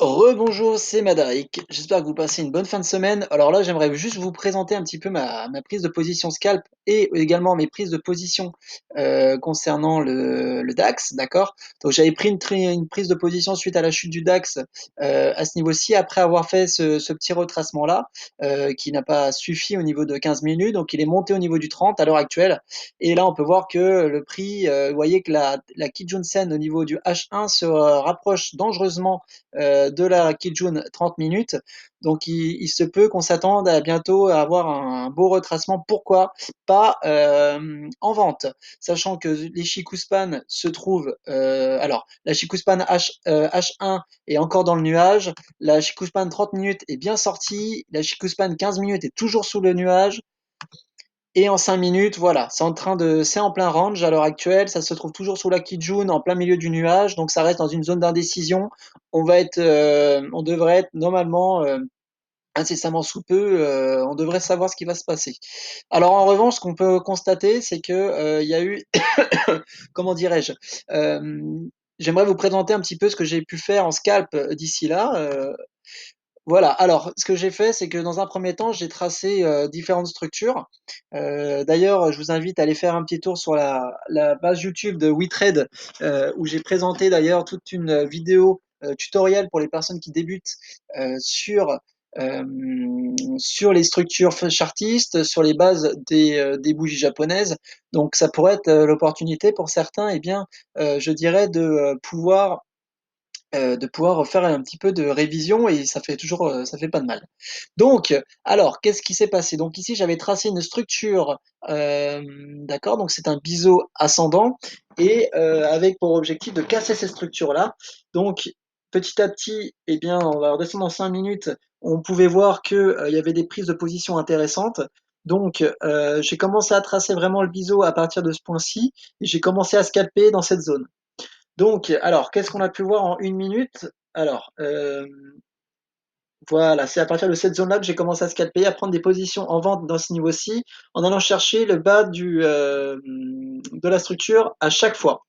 Rebonjour, c'est Madarik. J'espère que vous passez une bonne fin de semaine. Alors là, j'aimerais juste vous présenter un petit peu ma prise de position scalp et également mes prises de position concernant le DAX, d'accord? Donc j'avais pris une prise de position suite à la chute du DAX à ce niveau-ci, après avoir fait ce petit retracement-là, qui n'a pas suffi au niveau de 15 minutes, donc il est monté au niveau du 30 à l'heure actuelle. Et là, on peut voir que le prix, vous voyez que la Kijun-sen au niveau du H1 se rapproche dangereusement de la Kijun 30 minutes. Donc il se peut qu'on s'attende à bientôt à avoir un beau retracement. Pourquoi pas en vente? Sachant que les Chikuspan se trouvent. Alors, la Chikuspan H1 est encore dans le nuage. La Chikuspan 30 minutes est bien sortie. La Chikuspan 15 minutes est toujours sous le nuage. Et en 5 minutes, voilà, c'est en plein range à l'heure actuelle. Ça se trouve toujours sous la Kijun, en plein milieu du nuage. Donc ça reste dans une zone d'indécision. On devrait être normalement incessamment sous peu. On devrait savoir ce qui va se passer. Alors en revanche, ce qu'on peut constater, c'est que il y a eu, comment dirais-je, euh, j'aimerais vous présenter un petit peu ce que j'ai pu faire en scalp d'ici là. Voilà, alors ce que j'ai fait, c'est que dans un premier temps, j'ai tracé différentes structures. D'ailleurs, je vous invite à aller faire un petit tour sur la page YouTube de WeTrade, où j'ai présenté d'ailleurs toute une vidéo tutoriel pour les personnes qui débutent euh, sur les structures chartistes, sur les bases des bougies japonaises. Donc ça pourrait être l'opportunité pour certains, eh bien, je dirais, de pouvoir faire un petit peu de révision et ça fait pas de mal. Donc, alors, qu'est-ce qui s'est passé? Donc ici, j'avais tracé une structure, d'accord, donc c'est un biseau ascendant et avec pour objectif de casser cette structure-là. Donc, petit à petit, eh bien, on va redescendre en 5 minutes, on pouvait voir que il y avait des prises de position intéressantes. Donc, j'ai commencé à tracer vraiment le biseau à partir de ce point-ci et j'ai commencé à scalper dans cette zone. Donc, alors, qu'est-ce qu'on a pu voir en 1 minute? Alors, voilà, c'est à partir de cette zone-là que j'ai commencé à scalper, à prendre des positions en vente dans ce niveau-ci, en allant chercher le bas de la structure à chaque fois.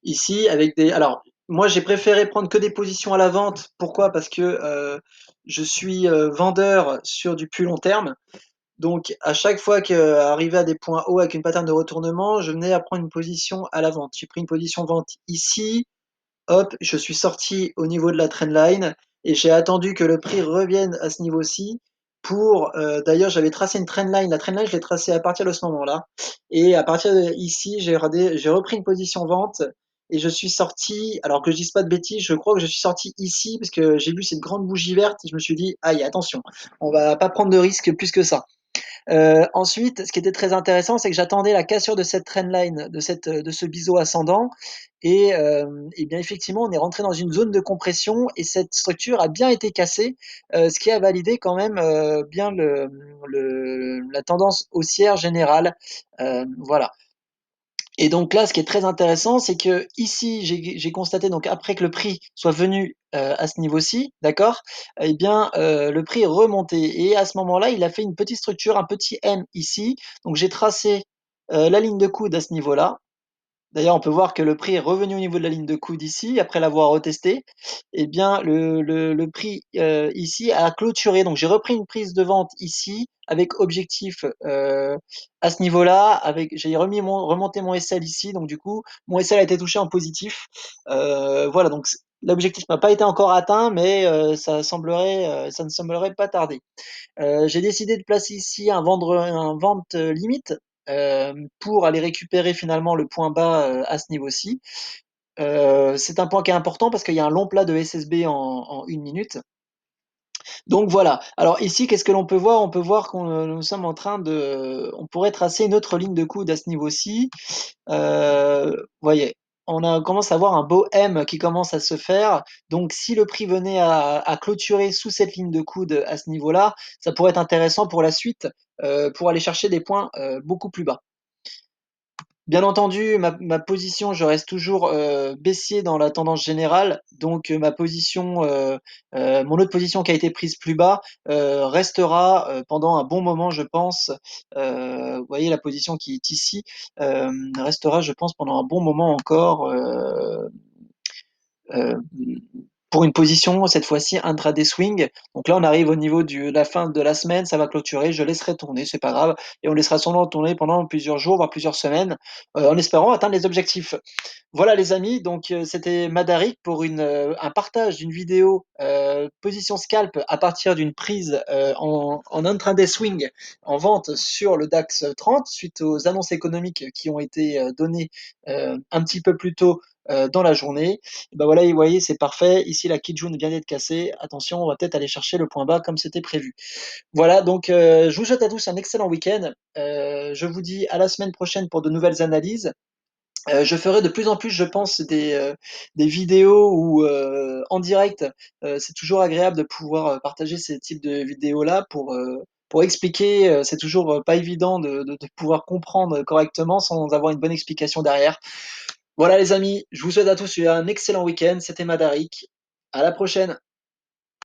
Ici, avec des. Alors, moi, j'ai préféré prendre que des positions à la vente. Pourquoi? Parce que je suis vendeur sur du plus long terme. Donc, à chaque fois qu'arrivé à des points hauts avec une pattern de retournement, je venais à prendre une position à la vente. J'ai pris une position vente ici, hop, je suis sorti au niveau de la trendline et j'ai attendu que le prix revienne à ce niveau-ci pour, d'ailleurs, j'avais tracé une trendline. La trendline, je l'ai tracée à partir de ce moment-là. Et à partir d'ici, j'ai repris une position vente et je suis sorti, alors que je dise pas de bêtises, je crois que je suis sorti ici parce que j'ai vu cette grande bougie verte et je me suis dit, aïe, attention, on va pas prendre de risques plus que ça. Ensuite, ce qui était très intéressant, c'est que j'attendais la cassure de cette trendline, de ce biseau ascendant. Et bien effectivement, on est rentré dans une zone de compression et cette structure a bien été cassée, ce qui a validé quand même bien la tendance haussière générale. Voilà. Et donc là, ce qui est très intéressant, c'est que ici, j'ai constaté, donc après que le prix soit venu à ce niveau-ci, d'accord, eh bien, le prix est remonté. Et à ce moment-là, il a fait une petite structure, un petit M ici. Donc j'ai tracé la ligne de coude à ce niveau-là. D'ailleurs, on peut voir que le prix est revenu au niveau de la ligne de coude ici, après l'avoir retesté. Eh bien, le prix ici a clôturé. Donc, j'ai repris une prise de vente ici avec objectif à ce niveau-là. J'ai remonté mon SL ici. Donc, du coup, mon SL a été touché en positif. Voilà. Donc, l'objectif n'a pas été encore atteint, mais ça ne semblerait pas tarder. J'ai décidé de placer ici un vente limite pour aller récupérer finalement le point bas à ce niveau-ci. C'est un point qui est important parce qu'il y a un long plat de SSB en 1 minute. Donc voilà. Alors ici, qu'est-ce que l'on peut voir? On peut voir qu'on nous sommes en train on pourrait tracer une autre ligne de coude à ce niveau-ci. Vous voyez, commence à avoir un beau M qui commence à se faire. Donc, si le prix venait à clôturer sous cette ligne de coude à ce niveau-là, ça pourrait être intéressant pour la suite, pour aller chercher des points beaucoup plus bas. Bien entendu, ma position, je reste toujours baissier dans la tendance générale. Donc, mon autre position qui a été prise plus bas restera pendant un bon moment, je pense. Vous voyez la position qui est ici restera, je pense, pendant un bon moment encore. Euh, pour une position, cette fois-ci intraday swing. Donc là, on arrive au niveau de la fin de la semaine, ça va clôturer, je laisserai tourner, c'est pas grave, et on laissera sûrement tourner pendant plusieurs jours, voire plusieurs semaines, en espérant atteindre les objectifs. Voilà les amis, donc c'était Madarik pour un partage d'une vidéo position scalp à partir d'une prise en intraday swing en vente sur le DAX 30 suite aux annonces économiques qui ont été données un petit peu plus tôt dans la journée. Et ben voilà, vous voyez, c'est parfait. Ici, la Kijun vient d'être cassée. Attention, on va peut-être aller chercher le point bas comme c'était prévu. Voilà, donc je vous souhaite à tous un excellent week-end. Je vous dis à la semaine prochaine pour de nouvelles analyses. Je ferai de plus en plus, je pense, des vidéos où, en direct, c'est toujours agréable de pouvoir, partager ces types de vidéos-là pour expliquer, c'est toujours, pas évident de pouvoir comprendre correctement sans avoir une bonne explication derrière. Voilà les amis, je vous souhaite à tous un excellent week-end, c'était Madarik. À la prochaine.